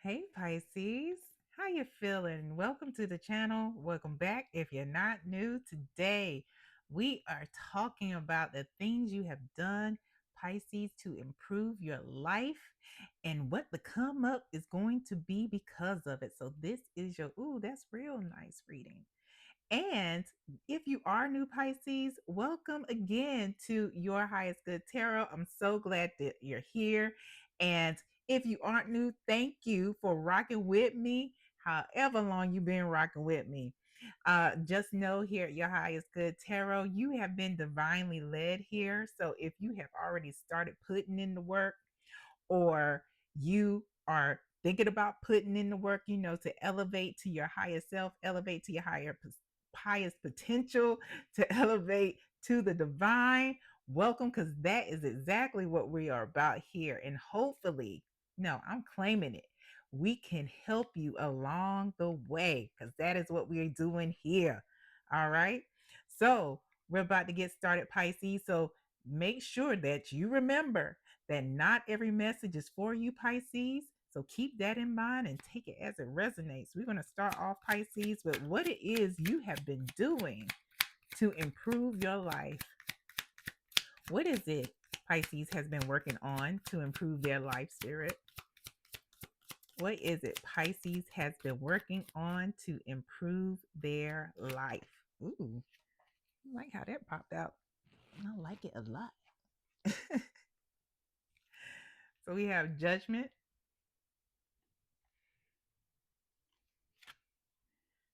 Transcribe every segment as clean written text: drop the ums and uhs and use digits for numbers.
Hey Pisces, how you feeling? Welcome to the channel. Welcome back. If you're not new, today we are talking about the things you have done, Pisces, to improve your life and what the come up is going to be because of it. So this is your, ooh, that's real nice reading. And if you are new Pisces, welcome again to Your Highest Good Tarot. I'm so glad that you're here. And if you aren't new, thank you for rocking with me, however long you've been rocking with me. Just know here at Your Highest Good Tarot, you have been divinely led here. So if you have already started putting in the work, or you are thinking about putting in the work, to elevate to your highest self, elevate to your highest potential, to elevate to the divine, welcome, because that is exactly what we are about here. And hopefully, no, I'm claiming it. We can help you along the way because that is what we're doing here. All right. So we're about to get started, Pisces. So make sure that you remember that not every message is for you, Pisces. So keep that in mind and take it as it resonates. We're going to start off, Pisces, with what it is you have been doing to improve your life. What is it Pisces has been working on to improve their life, Spirit? What is it Pisces has been working on to improve their life? Ooh, I like how that popped out. I like it a lot. So we have Judgment.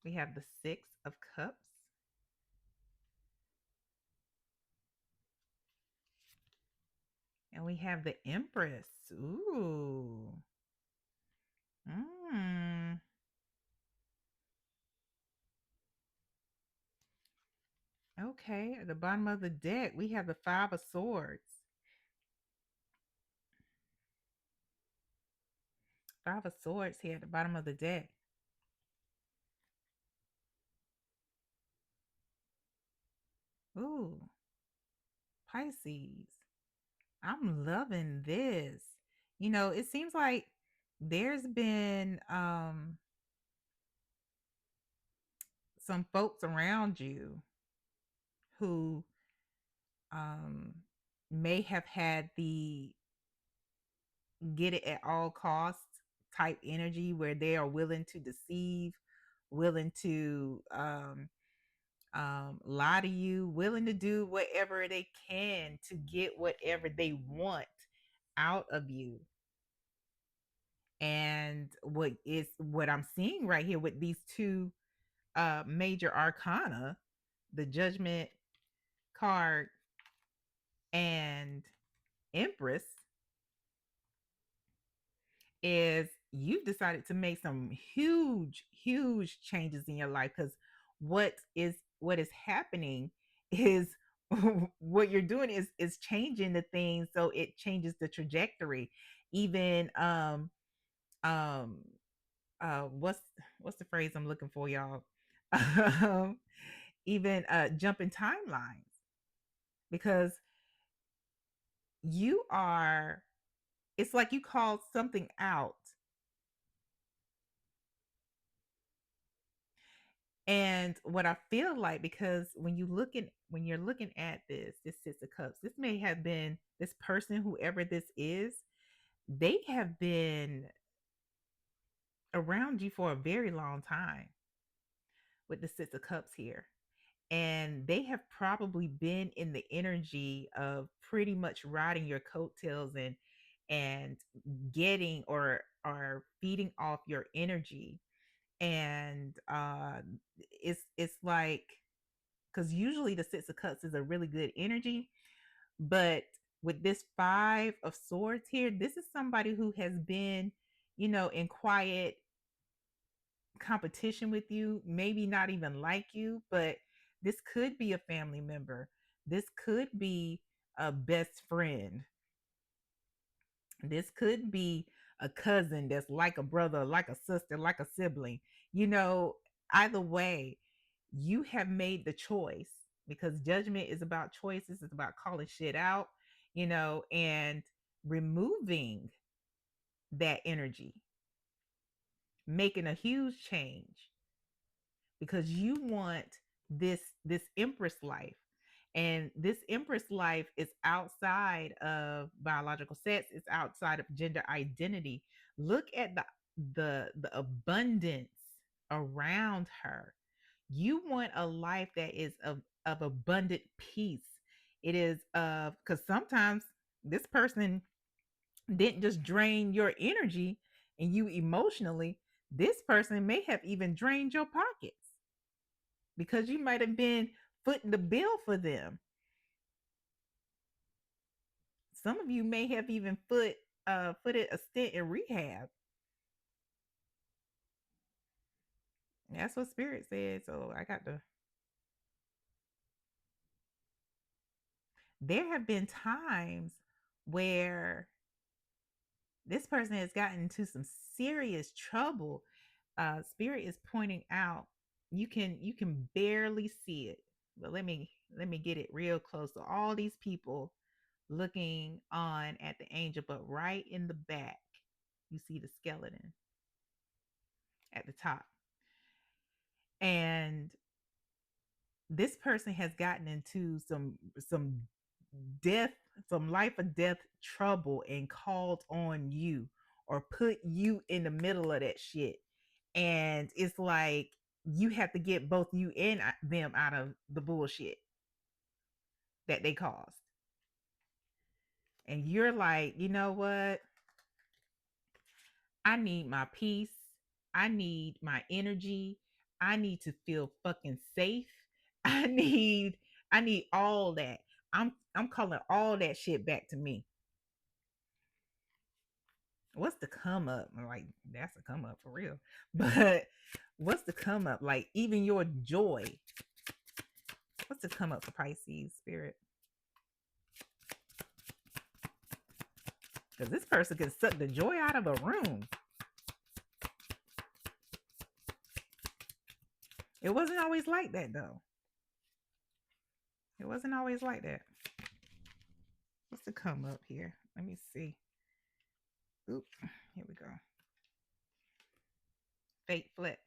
We have the Six of Cups. And we have the Empress. Ooh. Mm. Okay. At the bottom of the deck, we have the Five of Swords. Five of Swords here at the bottom of the deck. Ooh. Pisces. I'm loving this. It seems like there's been some folks around you who um may have had the get it at all costs type energy where they are willing to deceive, willing to lie to you, willing to do whatever they can to get whatever they want out of you. And what I'm seeing right here with these two major arcana, the Judgment card and Empress, is you've decided to make some huge changes in your life, because what is happening is what you're doing is changing the things, so it changes the trajectory. Even um what's the phrase I'm looking for, y'all? um, Even jumping timelines, because you are it's like you called something out. And what I feel like, because when you're looking at this Six of Cups, this may have been this person, whoever this is, they have been around you for a very long time with the Six of Cups here. And they have probably been in the energy of pretty much riding your coattails and getting or feeding off your energy. And it's like, because usually the Six of Cups is a really good energy, but with this Five of Swords here, this is somebody who has been, in quiet competition with you, maybe not even like you, but this could be a family member. This could be a best friend. This could be a cousin that's like a brother, like a sister, like a sibling. You know, Either way, you have made the choice, because Judgment is about choices, it's about calling shit out, and removing that energy. making a huge change because you want this empress life. And this empress life is outside of biological sex, it's outside of gender identity. Look at the abundance around her. You want a life that is of abundant peace. It is of, because sometimes this person didn't just drain your energy and you emotionally, this person may have even drained your pockets because you might have been footing the bill for them. Some of you may have even footed a stint in rehab. That's what spirit said. So I got to. There have been times where this person has gotten into some serious trouble. Spirit is pointing out, you can barely see it, but let me get it real close. So all these people looking on at the angel, but right in the back, you see the skeleton at the top. And this person has gotten into some death, some life or death trouble and called on you or put you in the middle of that shit. And it's like you have to get both you and them out of the bullshit that they caused. And you're like, you know what? I need my peace. I need my energy. I need to feel fucking safe. I need I need all that. I'm calling all that shit back to me. What's the come up? Like, that's a come up for real. But what's the come up? Like, even your joy. What's the come up for Pisces spirit? Because this person can suck the joy out of a room. It wasn't always like that, though. It wasn't always like that. What's the come up here? Let me see. Oop, here we go. Fate flex.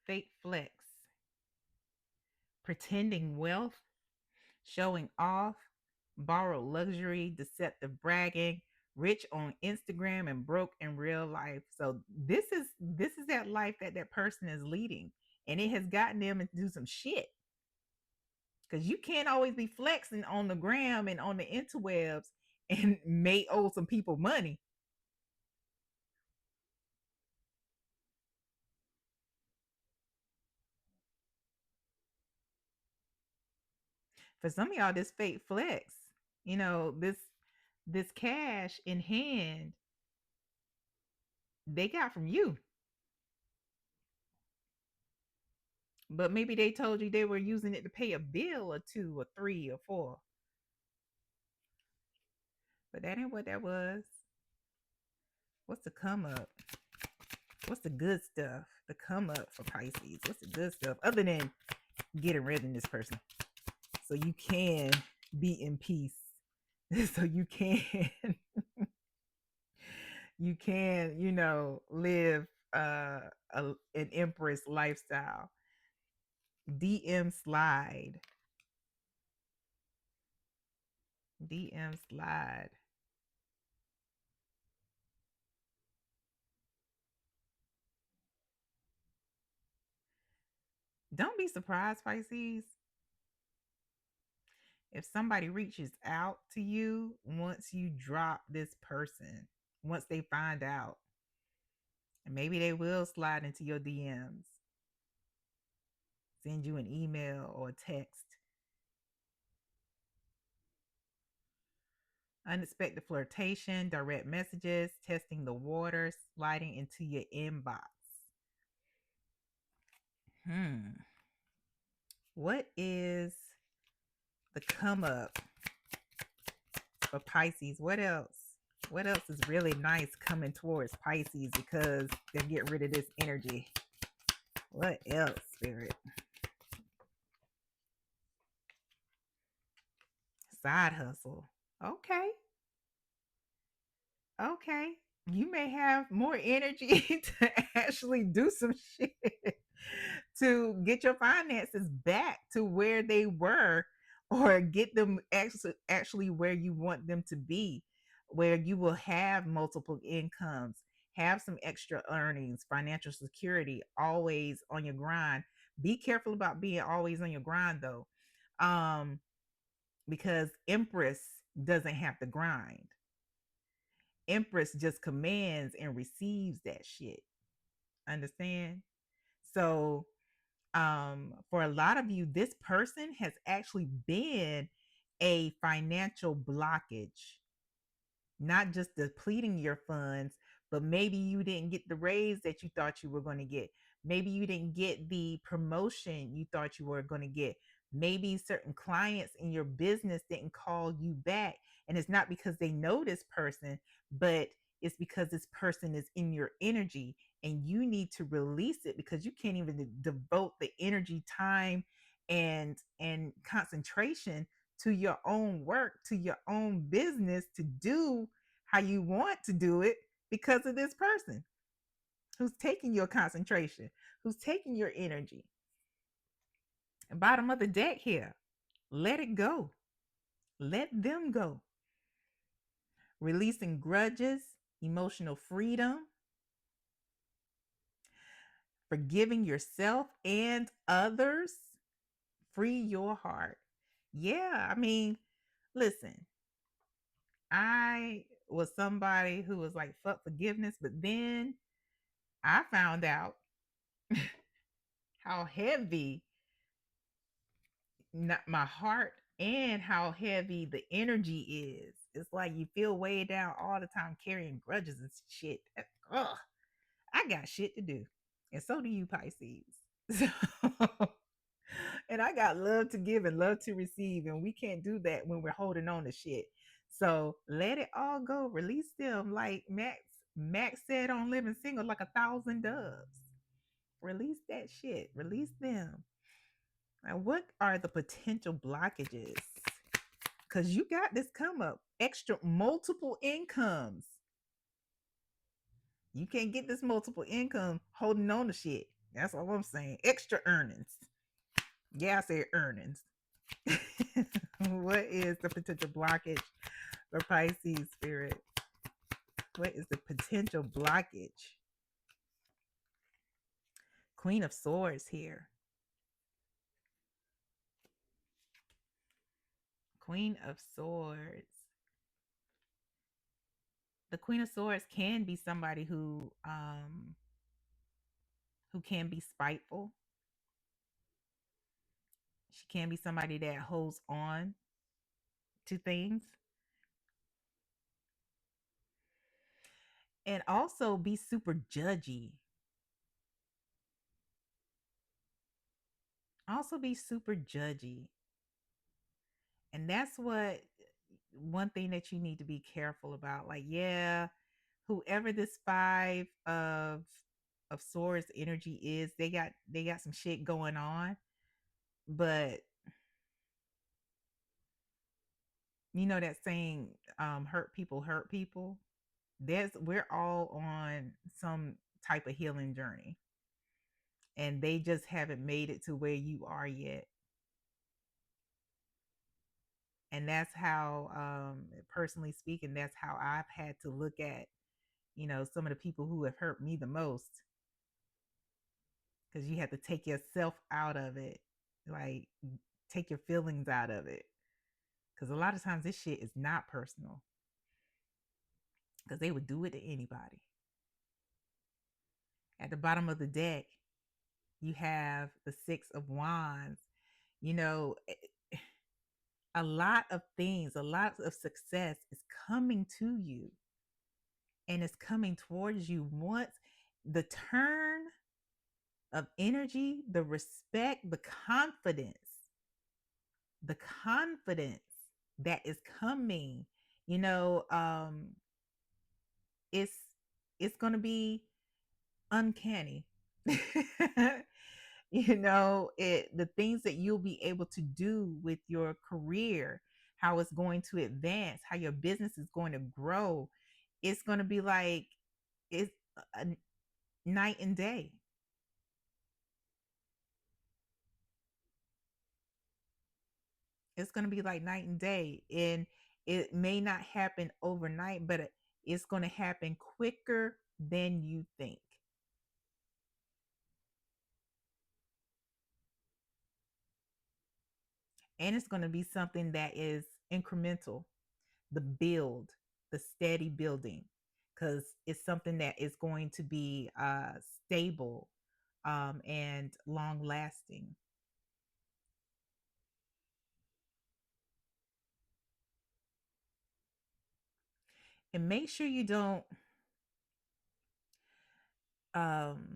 Fate flex. Pretending wealth, showing off, borrowed luxury, deceptive bragging, rich on Instagram and broke in real life. So this is that life that that person is leading, and it has gotten them to do some shit. Because you can't always be flexing on the gram and on the interwebs and may owe some people money. For some of y'all, this fake flex, this cash in hand, they got from you. But maybe they told you they were using it to pay a bill or two or three or four. But that ain't what that was. What's the come up? What's the good stuff? The come up for Pisces. What's the good stuff other than getting rid of this person so you can be in peace? So you can live an empress lifestyle. DM slide. DM slide. Don't be surprised, Pisces, if somebody reaches out to you once you drop this person, once they find out. And maybe they will slide into your DMs, send you an email or a text. Unexpected flirtation, direct messages, testing the waters, sliding into your inbox. What is the come up for Pisces? What else? What else is really nice coming towards Pisces because they get rid of this energy? What else, spirit? Side hustle. Okay. Okay. you may have more energy to actually do some shit to get your finances back to where they were, or get them actually where you want them to be, where you will have multiple incomes, have some extra earnings, financial security, always on your grind. Be careful about being always on your grind though, um because Empress doesn't have to grind. Empress just commands and receives that shit. Understand? So, for a lot of you, this person has actually been a financial blockage, not just depleting your funds, but maybe you didn't get the raise that you thought you were going to get. Maybe you didn't get the promotion you thought you were going to get. Maybe certain clients in your business didn't call you back. And it's not because they know this person, but it's because this person is in your energy and you need to release it, because you can't even devote the energy, time, and concentration to your own work, to your own business, to do how you want to do it, because of this person who's taking your concentration, who's taking your energy. Bottom of the deck here. Let it go. Let them go. Releasing grudges, emotional freedom, forgiving yourself and others. Free your heart. Yeah, I mean, listen, I was somebody who was like, fuck forgiveness, but then I found out how heavy, not my heart, and how heavy the energy is. It's like you feel weighed down all the time carrying grudges and shit. Ugh, I got shit to do. And so do you, Pisces. So, and I got love to give and love to receive. And we can't do that when we're holding on to shit. So let it all go. Release them, like Max said on Living Single, like a thousand doves. Release that shit. Release them. Now, what are the potential blockages? Because you got this come up. Extra multiple incomes. You can't get this multiple income holding on to shit. That's all I'm saying. Extra earnings. Yeah, I said earnings. What is the potential blockage for Pisces spirit? What is the potential blockage? Queen of Swords here. Queen of Swords. The Queen of Swords can be somebody who can be spiteful. She can be somebody that holds on to things, and also be super judgy. Also be super judgy. And that's what one thing that you need to be careful about. Like, yeah, whoever this five of swords energy is, they got some shit going on. But you know that saying, hurt people. We're all on some type of healing journey, and they just haven't made it to where you are yet. And that's how, personally speaking, that's how I've had to look at, some of the people who have hurt me the most, because you have to take yourself out of it, like take your feelings out of it, because a lot of times this shit is not personal, because they would do it to anybody. At the bottom of the deck, you have the Six of Wands. You know, a lot of things, a lot of success is coming to you, and it's coming towards you once the turn of energy, the respect, the confidence that is coming, you know, it's it's going to be uncanny. The things that you'll be able to do with your career, how it's going to advance, how your business is going to grow. it's going to be like it's a night and day. It's going to be like night and day. And it may not happen overnight, but it's going to happen quicker than you think. And it's going to be something that is incremental, the build, the steady building, because it's something that is going to be stable and long lasting. And make sure you don't um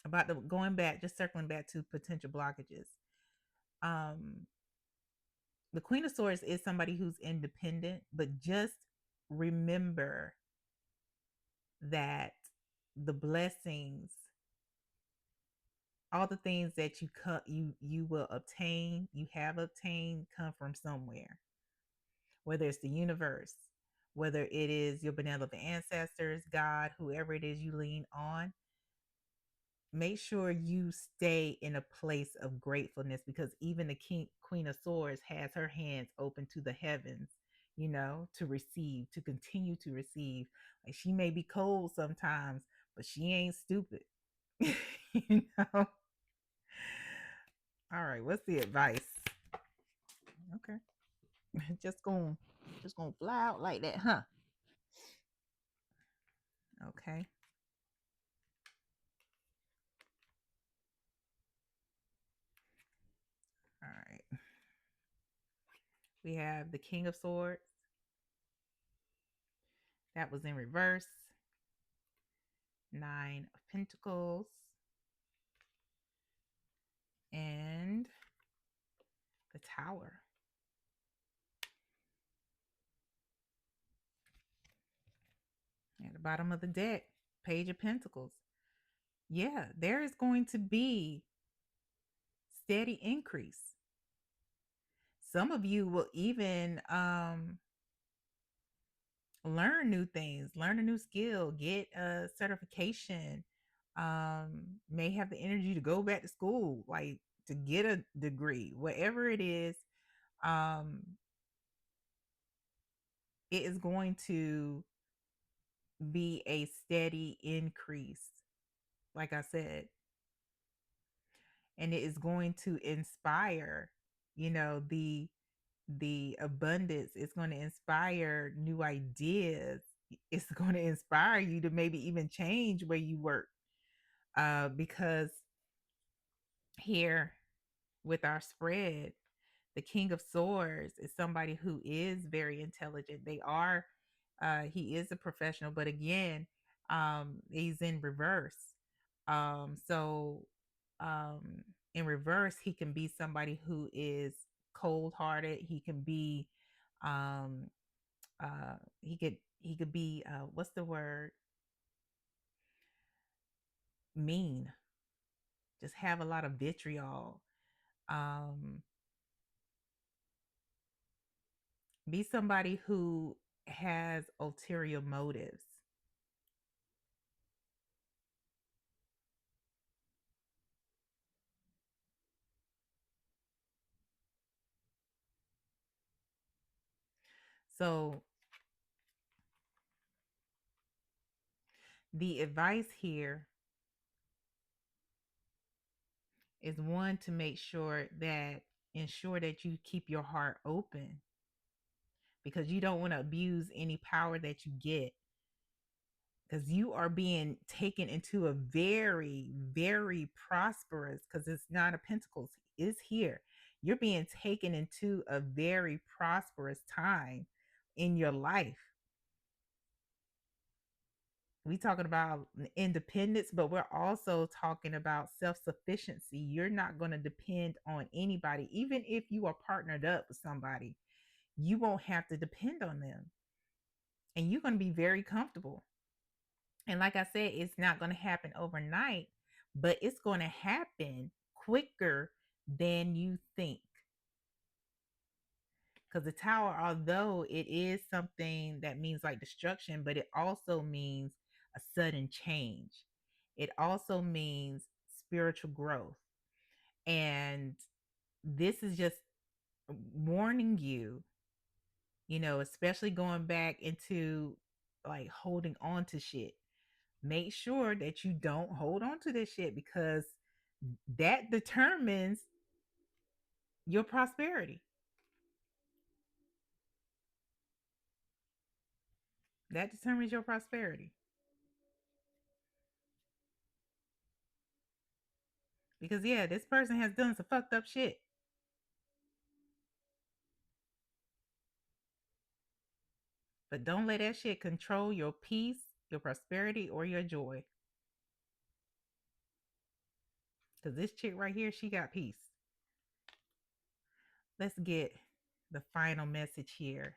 about the going back, just circling back to potential blockages. Um the Queen of Swords is somebody who's independent, but just remember that the blessings, all the things that you will obtain, you have obtained, come from somewhere. Whether it's the universe, whether it is your benevolent ancestors, God, whoever it is you lean on, make sure you stay in a place of gratefulness, because even the Queen of Swords has her hands open to the heavens, to receive, to continue to receive. Like, she may be cold sometimes, but she ain't stupid. you know. All right, what's the advice? Okay. just gonna fly out like that, huh? Okay. All right. We have the King of Swords. That was in reverse. Nine of Pentacles. And the Tower. At the bottom of the deck, Page of Pentacles. Yeah, there is going to be steady increase. Some of you will even learn new things, learn a new skill, get a certification, may have the energy to go back to school, like to get a degree, whatever it is. um it is going to be a steady increase, like I said, and it is going to inspire, the abundance. It's going to inspire new ideas. It's going to inspire you to maybe even change where you work, because here with our spread, the King of Swords is somebody who is very intelligent. He is a professional, but again, he's in reverse. So um, in reverse, he can be somebody who is cold hearted. He can be, um, he could be, what's the word? Mean. Just have a lot of vitriol. Um, be somebody who has ulterior motives. So the advice here is, one, to make sure that ensure that you keep your heart open, because you don't want to abuse any power that you get, because you are being taken into a very, very prosperous, because it's Nine of Pentacles is here. You're being taken into a very prosperous time in your life. We talking about independence, but we're also talking about self-sufficiency. You're not going to depend on anybody. Even if you are partnered up with somebody, you won't have to depend on them, and you're going to be very comfortable. And like I said, it's not going to happen overnight, but it's going to happen quicker than you think. Because the tower, although it is something that means like destruction, but it also means a sudden change. It also means spiritual growth. And this is just warning you, especially going back into like holding on to shit. Make sure that you don't hold on to this shit, because that determines your prosperity. That determines your prosperity. Because yeah, this person has done some fucked up shit. But don't let that shit control your peace, your prosperity, or your joy. Because this chick right here, she got peace. Let's get the final message here.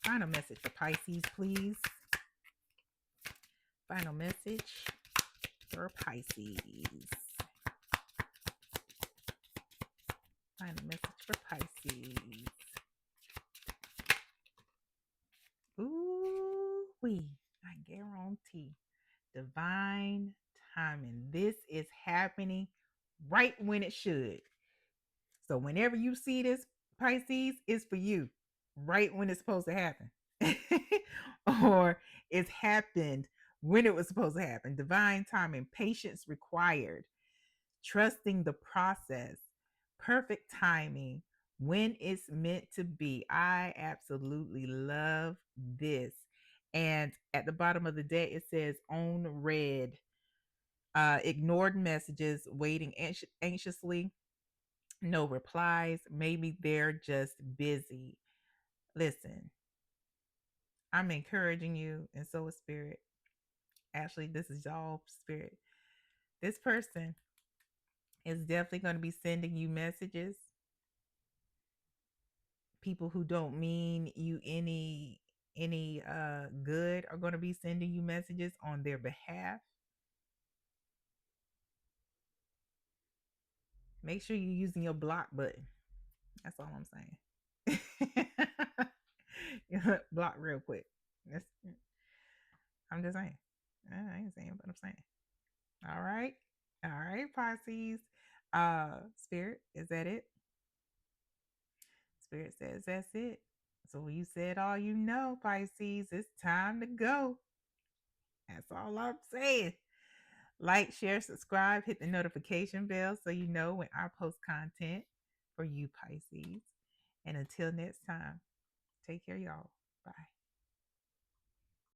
Final message for Pisces, please. Final message for Pisces. Final message for Pisces. Ooh, I guarantee. Divine timing. This is happening right when it should. So whenever you see this, Pisces, it's for you. Right when it's supposed to happen. Or it's happened when it was supposed to happen. Divine timing, patience required, trusting the process, perfect timing, when it's meant to be. I absolutely love this. And at the bottom of the deck, it says on red, ignored messages, waiting anxiously, no replies. Maybe they're just busy. Listen, I'm encouraging you, and so is Spirit. Actually, this is all Spirit. This person is definitely going to be sending you messages. People who don't mean you any good are going to be sending you messages on their behalf. Make sure you're using your block button. That's all I'm saying. Block real quick. That's, I'm just saying. I ain't saying, but I'm saying. All right. All right, Pisces. Spirit, is that it? Spirit says that's it. So when you said all you know, Pisces, it's time to go. That's all I'm saying. Like, share, subscribe, hit the notification bell so you know when I post content for you, Pisces. And until next time, take care, y'all. Bye.